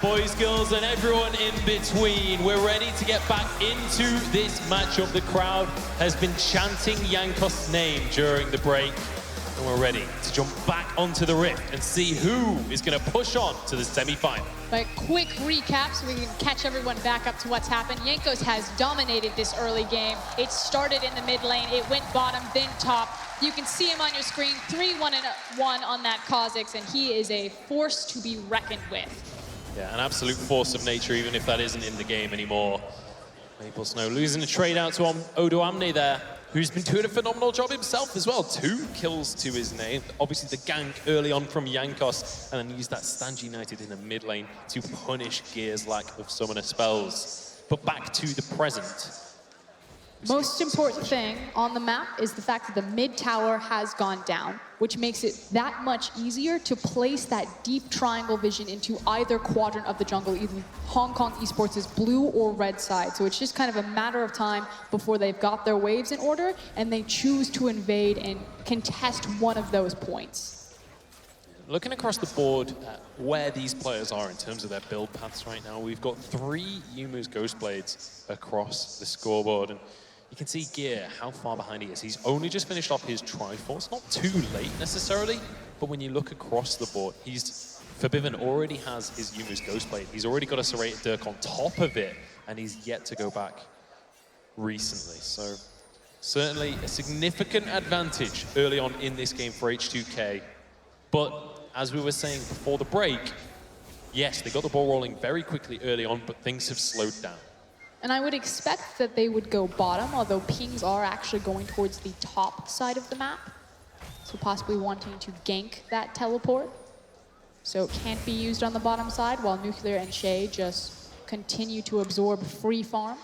Boys, girls, and everyone in between, we're ready to get back into this matchup. The crowd has been chanting Jankos' name during the break, and we're ready to jump back onto the Rift and see who is going to push on to the semi-final. But quick recap so we can catch everyone back up to what's happened. Jankos has dominated this early game. It started in the mid lane, it went bottom, then top. You can see him on your screen, 3-1-1 on that Kha'Zix, and he is a force to be reckoned with. Yeah, an absolute force of nature, even if that isn't in the game anymore. Maple Snow losing a trade out to Odo Amne there, who's been doing a phenomenal job himself as well. 2 kills to his name. Obviously the gank early on from Jankos, and then used that Stand United in the mid lane to punish Gear's lack of summoner spells. But back to the present. Most important thing on the map is the fact that the mid tower has gone down, which makes it that much easier to place that deep triangle vision into either quadrant of the jungle, either Hong Kong Esports' blue or red side. So it's just kind of a matter of time before they've got their waves in order and they choose to invade and contest one of those points. Looking across the board at where these players are in terms of their build paths right now, we've got 3 Yumu's Ghostblades across the scoreboard. And you can see Gear, how far behind he is. He's only just finished off his Triforce, not too late necessarily, but when you look across the board, Forbidden already has his Yumu's Ghostblade. He's already got a Serrated Dirk on top of it, and he's yet to go back recently. So certainly a significant advantage early on in this game for H2k. But as we were saying before the break, yes, they got the ball rolling very quickly early on, but things have slowed down. And I would expect that they would go bottom, although pings are actually going towards the top side of the map. So possibly wanting to gank that teleport. So it can't be used on the bottom side, while Nuclear and Shay just continue to absorb free farm.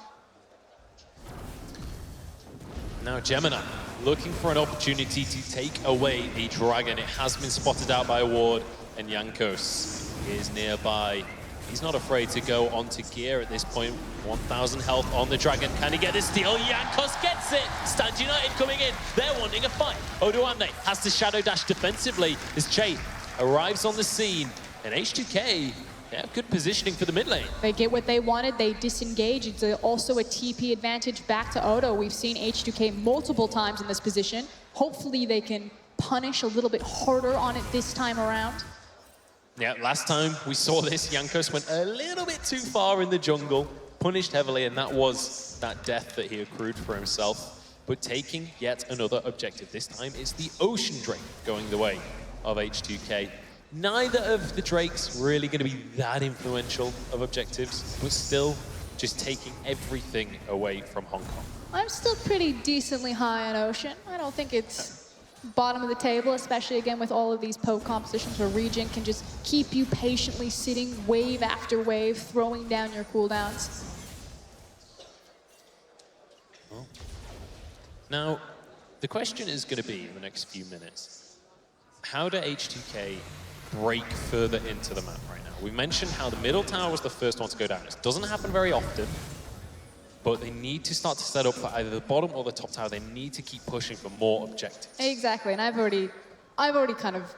Now Gemini, looking for an opportunity to take away the dragon. It has been spotted out by Ward, and Jankos is nearby. He's not afraid to go onto Gear at this point. 1,000 health on the dragon. Can he get the steal? Jankos gets it! Stand United coming in. They're wanting a fight. Odo Amne has to shadow dash defensively as Che arrives on the scene. And H2k, they have good positioning for the mid lane. They get what they wanted, they disengage. It's also a TP advantage back to Odo. We've seen H2k multiple times in this position. Hopefully they can punish a little bit harder on it this time around. Yeah, last time we saw this, Jankos went a little bit too far in the jungle, punished heavily, and that was that death that he accrued for himself. But taking yet another objective. This time it's the Ocean Drake going the way of H2k. Neither of the Drakes really going to be that influential of objectives, but still just taking everything away from Hong Kong. I'm still pretty decently high on Ocean. I don't think it's bottom of the table, especially again with all of these poke compositions where Regen can just keep you patiently sitting wave after wave, throwing down your cooldowns. Well, now, the question is going to be in the next few minutes, how do H2k break further into the map right now? We mentioned how the middle tower was the first one to go down. It doesn't happen very often, but they need to start to set up for either the bottom or the top tower. They need to keep pushing for more objectives. Exactly, and I've already kind of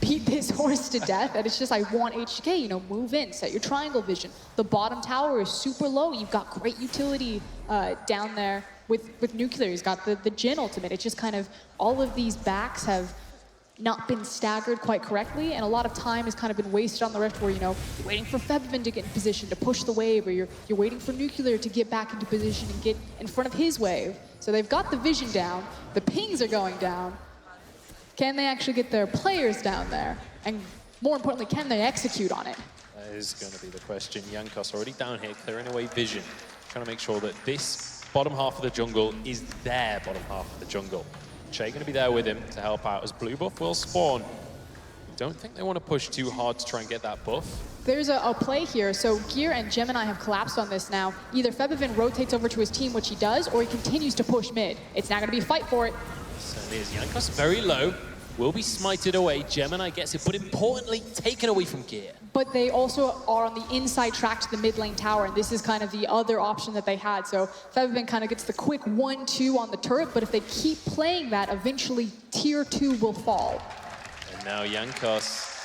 beat this horse to death, and it's just I want H2k, you know, move in, set your triangle vision. The bottom tower is super low. You've got great utility down there with Nuclear. He's got the Jhin ultimate. It's just kind of all of these backs have not been staggered quite correctly, and a lot of time has kind of been wasted on the Rift where, you know, you're waiting for Febvin to get in position to push the wave, or you're waiting for Nuclear to get back into position and get in front of his wave. So they've got the vision down, the pings are going down. Can they actually get their players down there? And more importantly, can they execute on it? That is going to be the question. Jankos already down here, clearing away vision, trying to make sure that this bottom half of the jungle is their bottom half of the jungle. Che going to be there with him to help out as blue buff will spawn. Don't think they want to push too hard to try and get that buff. There's a play here. So Gear and Gemini have collapsed on this now. Either Febvin rotates over to his team, which he does, or he continues to push mid. It's not going to be a fight for it. Certainly is. Jankos very low. Will be smited away. Gemini gets it, but importantly, taken away from Gear. But they also are on the inside track to the mid lane tower, and this is kind of the other option that they had. So Febvin kind of gets the quick 1-2 on the turret, but if they keep playing that, eventually tier 2 will fall. And now Jankos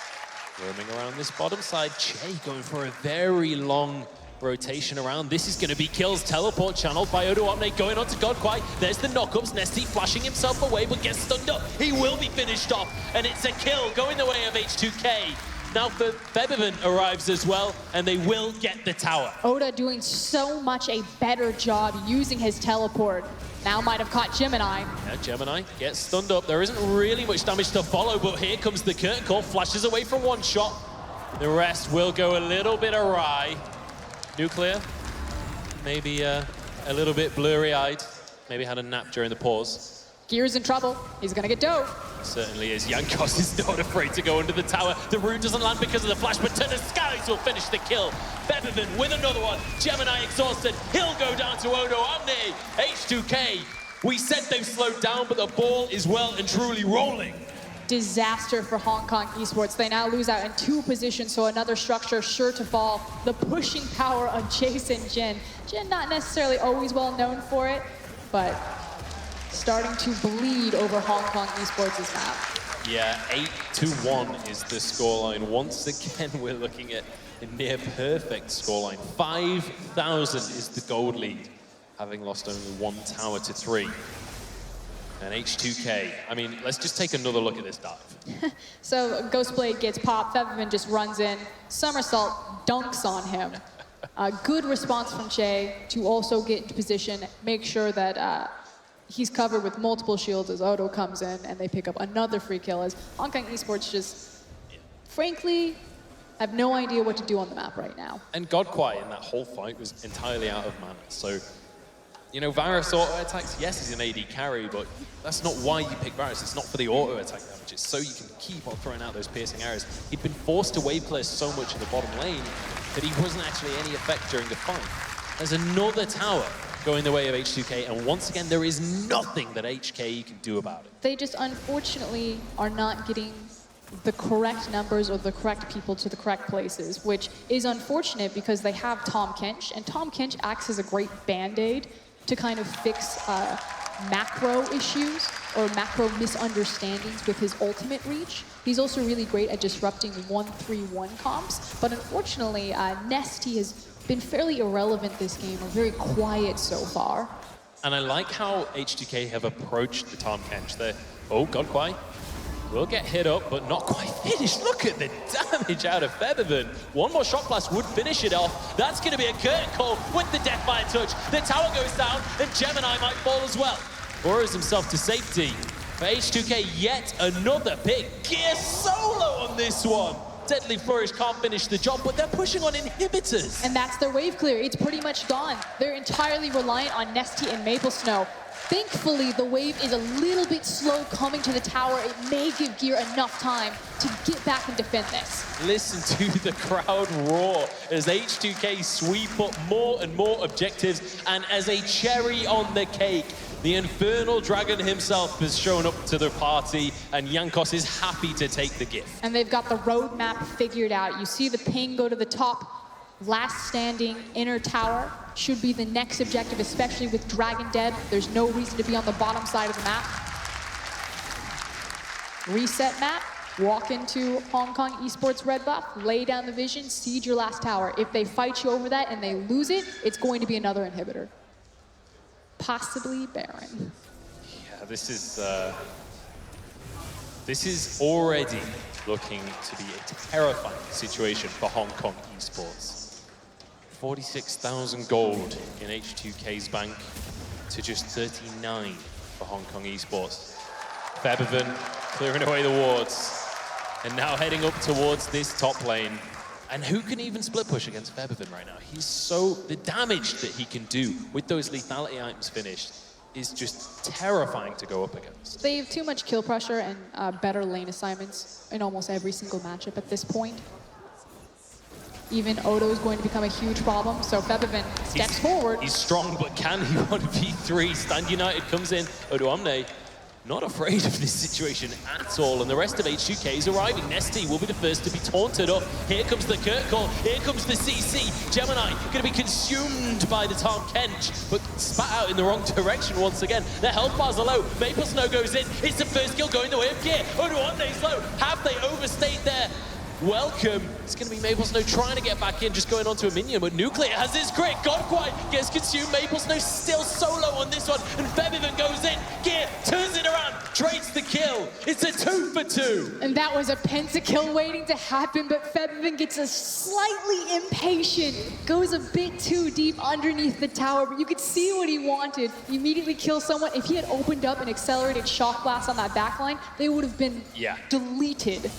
Roaming around this bottom side, Che going for a very long rotation around. This is going to be kills. Teleport channeled by Odoamne going on to Godquai. There's the knockups. Nesty flashing himself away, but gets stunned up. He will be finished off, and it's a kill going the way of H2k. Now Febiven arrives as well, and they will get the tower. Oda doing so much a better job using his teleport. Now might have caught Gemini. Yeah, Gemini gets stunned up. There isn't really much damage to follow, but here comes the curtain call. Flashes away from one shot. The rest will go a little bit awry. Nuclear, maybe a little bit blurry-eyed. Maybe had a nap during the pause. Gear's in trouble. He's gonna get dove. Certainly is. Jankos is not afraid to go under the tower. The rune doesn't land because of the flash, but Turner Skies will finish the kill. Febiven with another one. Gemini exhausted. He'll go down to Odoamne. H2k. We said they've slowed down, but the ball is well and truly rolling. Disaster for Hong Kong Esports. They now lose out in 2 positions, so another structure sure to fall. The pushing power of Jason Jin. Jin not necessarily always well known for it, but starting to bleed over Hong Kong Esports' map. Yeah, 8-1 is the scoreline. Once again, we're looking at a near perfect scoreline. 5,000 is the gold lead, having lost only 1 tower to 3. And H2k, I mean, let's just take another look at this dive. So Ghostblade gets popped, Febiven just runs in, somersault dunks on him. Good response from Che to also get into position, make sure that he's covered with multiple shields as Odo comes in and they pick up another free kill as Hong Kong Esports just, frankly, have no idea what to do on the map right now. And Godquai in that whole fight was entirely out of mana, so you know, Varus auto attacks, yes, he's an AD carry, but that's not why you pick Varus. It's not for the auto attack damage. It's so you can keep on throwing out those piercing arrows. He'd been forced to wave clear so much in the bottom lane that he wasn't actually any effect during the fight. There's another tower going the way of H2k, and once again, there is nothing that HK can do about it. They just unfortunately are not getting the correct numbers or the correct people to the correct places, which is unfortunate because they have Tahm Kench, and Tahm Kench acts as a great band-aid to kind of fix macro issues or macro misunderstandings with his ultimate reach. He's also really great at disrupting 1-3-1 comps, but unfortunately, Nesty has been fairly irrelevant this game, or very quiet so far. And I like how H2k have approached the Tahm Kench. They're, oh, Godquai will get hit up, but not quite finished. Look at the damage out of Febiven. One more shot blast would finish it off. That's going to be a curtain call with the Deathfire touch. The tower goes down, and Gemini might fall as well. Borrows himself to safety. For H2k, yet another pick. Gear solo on this one. Deadly Flourish can't finish the job, but they're pushing on inhibitors. And that's their wave clear. It's pretty much gone. They're entirely reliant on Nesty and Maple Snow. Thankfully, the wave is a little bit slow coming to the tower. It may give Gear enough time to get back and defend this. Listen to the crowd roar as H2k sweep up more and more objectives, and as a cherry on the cake, the Infernal Dragon himself has shown up to the party, and Jankos is happy to take the gift. And they've got the roadmap figured out. You see the ping go to the top. Last standing inner tower should be the next objective, especially with Dragon dead. There's no reason to be on the bottom side of the map. Reset map, walk into Hong Kong Esports red buff, lay down the vision, siege your last tower. If they fight you over that and they lose it, it's going to be another inhibitor. Possibly Baron. Yeah, this is already looking to be a terrifying situation for Hong Kong Esports. 46,000 gold in H2k's bank to just 39 for Hong Kong Esports. Febiven clearing away the wards and now heading up towards this top lane. And who can even split push against Febiven right now? He's so, the damage that he can do with those lethality items finished is just terrifying to go up against. They have too much kill pressure and better lane assignments in almost every single matchup at this point. Even Odo is going to become a huge problem, so Febiven steps forward. He's strong, but can he 1v3? Stand United comes in. Odoamne not afraid of this situation at all, and the rest of H2k is arriving. Nesty will be the first to be taunted up. Here comes the Kurt call, here comes the CC. Gemini going to be consumed by the Tahm Kench, but spat out in the wrong direction once again. The health bars are low, Maple Snow goes in. It's the first kill going the way of Gear. Odoamne's low. Have they overstayed their welcome. It's going to be Maple Snow trying to get back in, just going onto a minion, but Nuclear has his grit. Godquite gets consumed. Maple Snow still solo on this one, and Febiven goes in. Gear turns it around, trades the kill. It's a 2 for 2. And that was a pentakill waiting to happen, but Febiven gets a slightly impatient, goes a bit too deep underneath the tower, but you could see what he wanted. He immediately kills someone. If he had opened up an accelerated shock blast on that backline, they would have been deleted.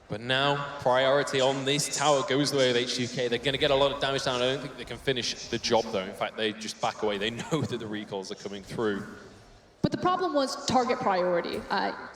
But now, priority on this tower goes the way of H2k. They're going to get a lot of damage down. I don't think they can finish the job, though. In fact, they just back away. They know that the recalls are coming through. But the problem was target priority.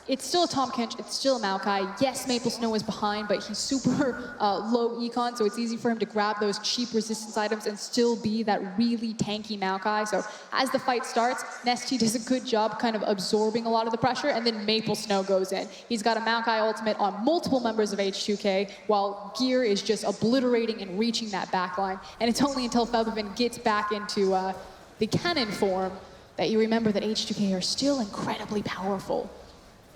It's still a Tahm Kench, it's still a Maokai. Yes, Maple Snow is behind, but he's super low econ, so it's easy for him to grab those cheap resistance items and still be that really tanky Maokai. So as the fight starts, Nesty does a good job kind of absorbing a lot of the pressure, and then Maple Snow goes in. He's got a Maokai ultimate on multiple members of H2k, while Gear is just obliterating and reaching that backline. And it's only until Febiven gets back into the cannon form that you remember that H2k are still incredibly powerful.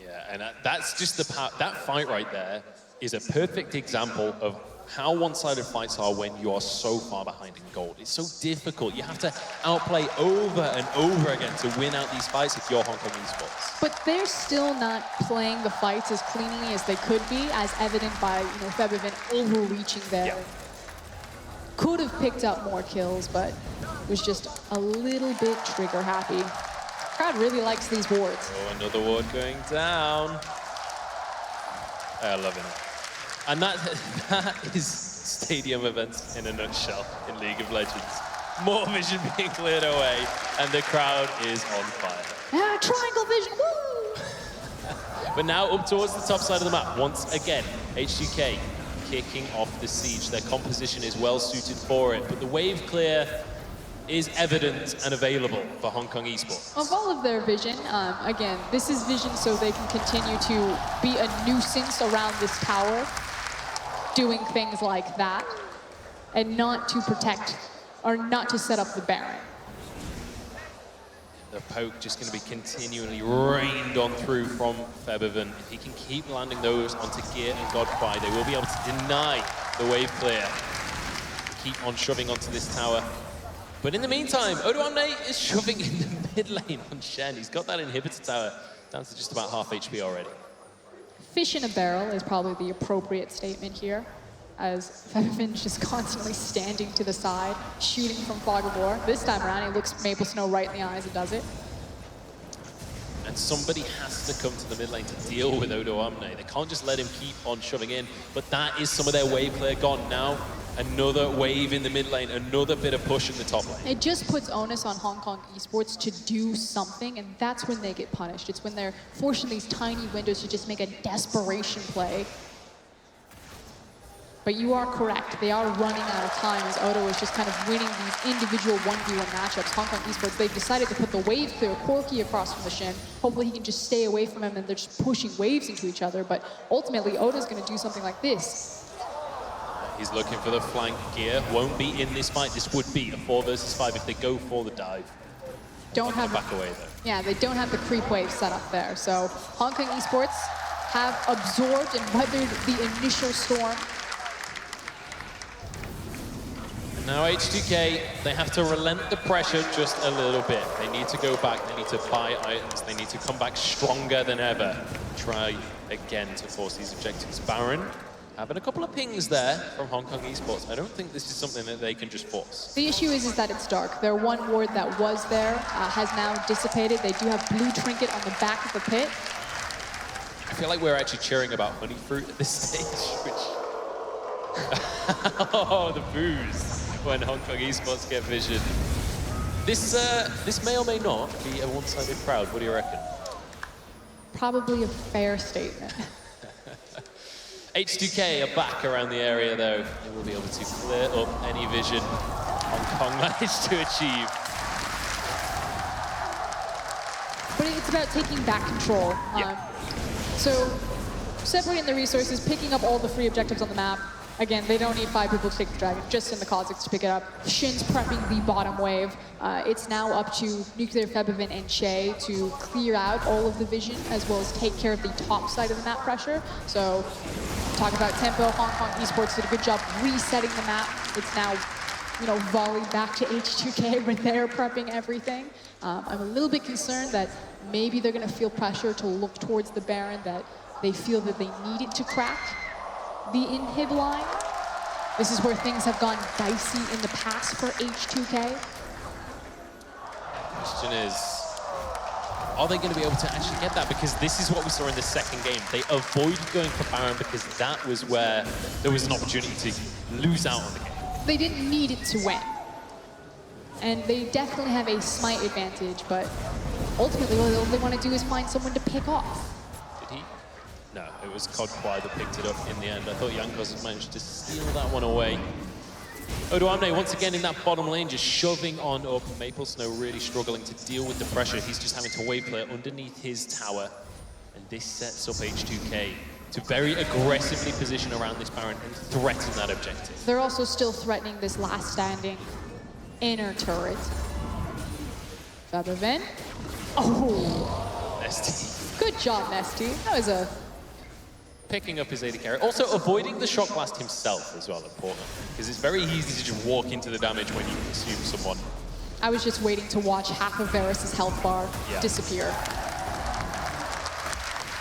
Yeah, and that's just that fight right there is a perfect example of how one-sided fights are when you are so far behind in gold. It's so difficult. You have to outplay over and over again to win out these fights if you're Hong Kong Esports. But they're still not playing the fights as cleanly as they could be, as evident by Febiven overreaching there. Yeah. Could have picked up more kills, but was just a little bit trigger happy. Crowd really likes these wards. Oh, another ward going down. I love it. And that is stadium events in a nutshell in League of Legends. More vision being cleared away, and the crowd is on fire. Triangle vision, woo! But now up towards the top side of the map, once again, H2k kicking off the siege. Their composition is well suited for it, but the wave clear is evident and available for Hong Kong Esports. Of all of their vision, again, this is vision so they can continue to be a nuisance around this tower, doing things like that, and not to protect, or not to set up the Baron. The poke just going to be continually rained on through from Febiven. If he can keep landing those onto Gear and Godquite, they will be able to deny the wave clear. Keep on shoving onto this tower. But in the meantime, Odoamne is shoving in the mid lane on Shen. He's got that inhibitor tower down to just about half HP already. Fish in a barrel is probably the appropriate statement here, as Febiven's just constantly standing to the side, shooting from Fog of War. This time around, he looks Maple Snow right in the eyes and does it. And somebody has to come to the mid lane to deal with Odoamne. They can't just let him keep on shoving in, but that is some of their wave clear gone. Now, another wave in the mid lane, another bit of push in the top lane. It just puts onus on Hong Kong Esports to do something, and that's when they get punished. It's when they're forced in these tiny windows to just make a desperation play. But you are correct, they are running out of time as Odo is just kind of winning these individual 1v1 matchups. Hong Kong Esports, they've decided to put the wave clear Corki across from the Shin. Hopefully he can just stay away from him and they're just pushing waves into each other. But ultimately, Odo's going to do something like this. He's looking for the flank. Gear won't be in this fight. This would be a 4 versus 5 if they go for the dive. Don't have back away though. Yeah, they don't have the creep wave set up there. So Hong Kong Esports have absorbed and weathered the initial storm. Now H2k, they have to relent the pressure just a little bit. They need to go back, they need to buy items, they need to come back stronger than ever. Try again to force these objectives. Baron having a couple of pings there from Hong Kong Esports. I don't think this is something that they can just force. The issue is that it's dark. Their one ward that was there has now dissipated. They do have blue trinket on the back of the pit. I feel like we're actually cheering about honey fruit at this stage, which... oh, the booze when Hong Kong Esports get vision. This may or may not be a one-sided crowd. What do you reckon? Probably a fair statement. H2k are back around the area though. They will be able to clear up any vision Hong Kong managed to achieve. But it's about taking back control. So separating the resources, picking up all the free objectives on the map. Again, they don't need 5 people to take the dragon, just in the Kha'Zix to pick it up. Shin's prepping the bottom wave. It's now up to Nuclear, Febiven, and Che to clear out all of the vision, as well as take care of the top side of the map pressure. So Talk about tempo. Hong Kong Esports did a good job resetting the map. It's now, volleyed back to H2k where they're prepping everything. I'm a little bit concerned that maybe they're going to feel pressure to look towards the Baron, that they feel that they needed to crack the inhib line. This is where things have gone dicey in the past for H2k. Question is, are they going to be able to actually get that? Because this is what we saw in the second game. They avoided going for Baron because that was where there was an opportunity to lose out on the game. They didn't need it to win. And they definitely have a smite advantage, but ultimately all they want to do is find someone to pick off. Did he? No, it was Katowice that picked it up in the end. I thought Jankos had managed to steal that one away. Odoamne once again in that bottom lane, just shoving on up. Maple Snow really struggling to deal with the pressure. He's just having to wave clear underneath his tower. And this sets up H2k to very aggressively position around this Baron and threaten that objective. They're also still threatening this last standing inner turret. Feathervin. Oh! Nesty. Good job, Nesty. That was a... Picking up his AD carry. Also avoiding the shock blast himself as well, important. Because it's very easy to just walk into the damage when you consume someone. I was just waiting to watch half of Varus' health bar disappear.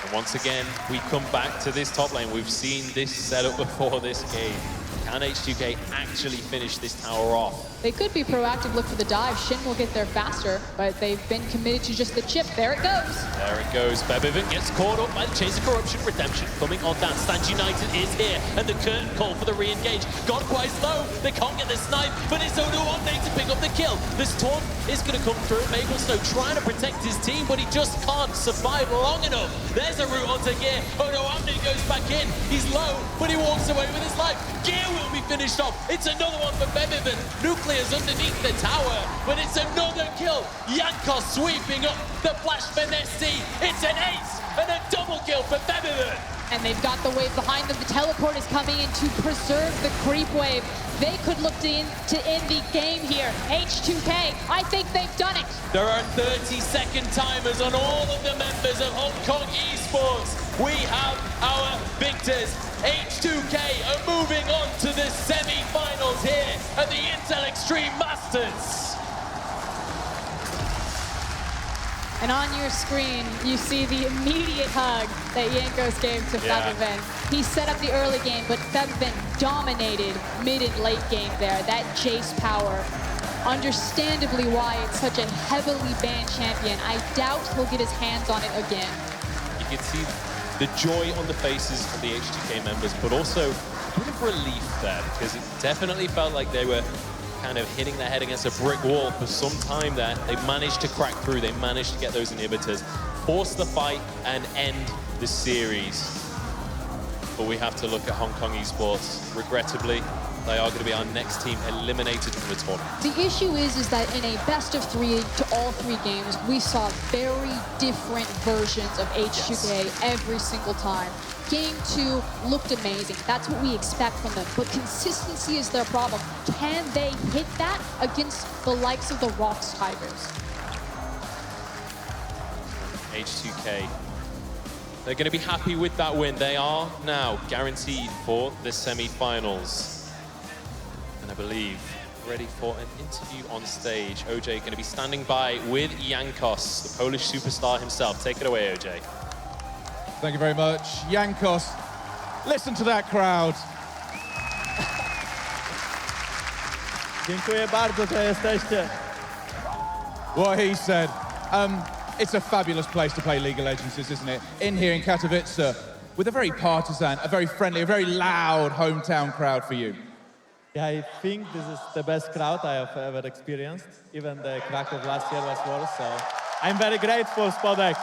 And once again, we come back to this top lane. We've seen this setup before this game. Can H2k actually finish this tower off? They could be proactive, look for the dive. Shin will get there faster, but they've been committed to just the chip. There it goes. There it goes. Bebivin gets caught up by the Chains of Corruption. Redemption coming on down. Stand United is here, and the curtain call for the re-engage. Gone quite slow. They can't get the snipe, but it's Odoamne to pick up the kill. This taunt is going to come through. Maple Snow trying to protect his team, but he just can't survive long enough. There's a route onto Gear. Odoamne goes back in. He's low, but he walks away with his life. Gear will be finished off. It's another one for Bebivin. Nuclear's underneath the tower, but it's another kill. Jankos sweeping up the flash for Nesty. It's an ace and a double kill for Bebivin. And they've got the wave behind them. The teleport is coming in to preserve the creep wave. They could look to end the game here. H2k, I think they've done it. There are 30-second timers on all of the members of Hong Kong Esports. We have our victors. H2k are moving on to the semi-finals here at the Intel Extreme Masters. And on your screen, you see the immediate hug that Jankos gave to Feathervin. He set up the early game, but Feathervin dominated mid and late game there. That Jace power, understandably why it's such a heavily banned champion. I doubt he'll get his hands on it again. You can see the joy on the faces of the H2k members, but also a bit of relief there, because it definitely felt like they were kind of hitting their head against a brick wall for some time there. They managed to crack through, they managed to get those inhibitors, force the fight and end the series. But we have to look at Hong Kong Esports. Regrettably, they are going to be our next team eliminated from the tournament. The issue is that in a best of three to all three games, we saw very different versions of H2k every single time. Game 2 looked amazing. That's what we expect from them. But consistency is their problem. Can they hit that against the likes of the Rocks Tigers? H2k, they're going to be happy with that win. They are now guaranteed for the semi-finals. And I believe ready for an interview on stage. OJ going to be standing by with Jankos, the Polish superstar himself. Take it away, OJ. Thank you very much. Jankos, listen to that crowd. Dziękuję bardzo, że jesteście. What he said. It's a fabulous place to play League of Legends, isn't it? In here in Katowice, with a very partisan, a very friendly, a very loud hometown crowd for you. Yeah, I think this is the best crowd I have ever experienced. Even the Krakow last year was worse, so I'm very grateful, Spodek.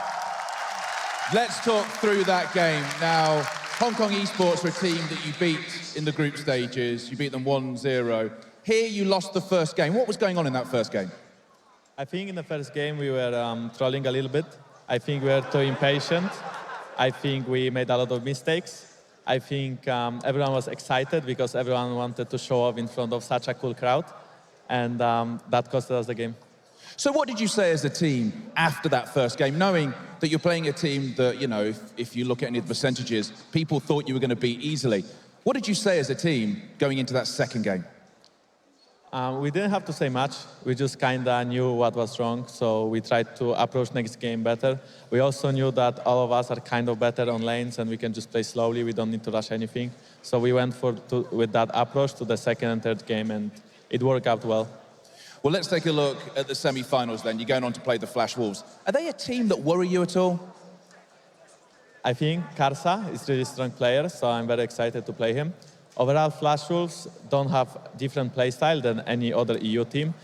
Let's talk through that game. Now, Hong Kong Esports are a team that you beat in the group stages. You beat them 1-0. Here you lost the first game. What was going on in that first game? I think in the first game we were trolling a little bit. I think we were too impatient. I think we made a lot of mistakes. I think everyone was excited because everyone wanted to show off in front of such a cool crowd. And that cost us the game. So what did you say as a team after that first game, knowing that you're playing a team that, you know, if you look at any of the percentages, people thought you were going to beat easily. What did you say as a team going into that second game? We didn't have to say much. We just kind of knew what was wrong, so we tried to approach next game better. We also knew that all of us are kind of better on lanes and we can just play slowly. We don't need to rush anything. So we went with that approach to the second and third game, and it worked out well. Well, let's take a look at the semi-finals then. You're going on to play the Flash Wolves. Are they a team that worry you at all? I think Karsa is a really strong player, so I'm very excited to play him. Overall, Flash Wolves don't have different playstyle than any other EU team.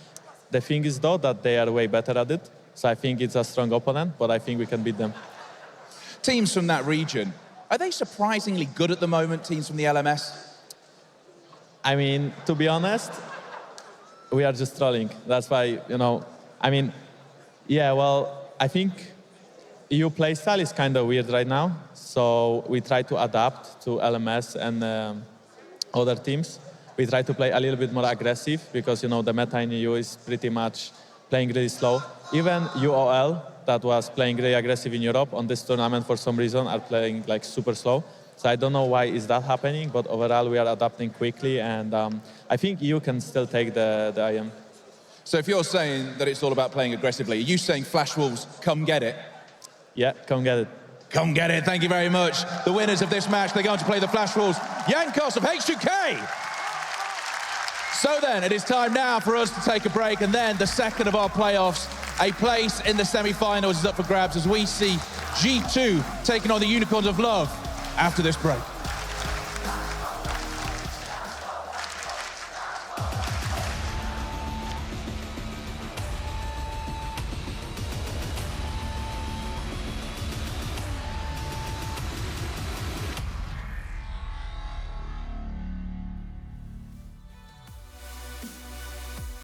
The thing is, though, that they are way better at it. So I think it's a strong opponent, but I think we can beat them. Teams from that region, are they surprisingly good at the moment, teams from the LMS? I mean, to be honest, we are just trolling. That's why, you know, I mean, yeah, well, I think EU playstyle is kind of weird right now. So we try to adapt to LMS and other teams. We try to play a little bit more aggressive because, you know, the meta in EU is pretty much playing really slow. Even UOL, that was playing really aggressive in Europe, on this tournament for some reason are playing like super slow. So I don't know why is that happening, but overall we are adapting quickly, and I think EU can still take the IEM. So if you're saying that it's all about playing aggressively, are you saying Flash Wolves, come get it? Yeah, come get it. Come get it, thank you very much. The winners of this match, they're going to play the Flash Wolves, Yankos of H2k. So then, it is time now for us to take a break, and then the second of our playoffs, a place in the semi-finals is up for grabs as we see G2 taking on the Unicorns of Love after this break.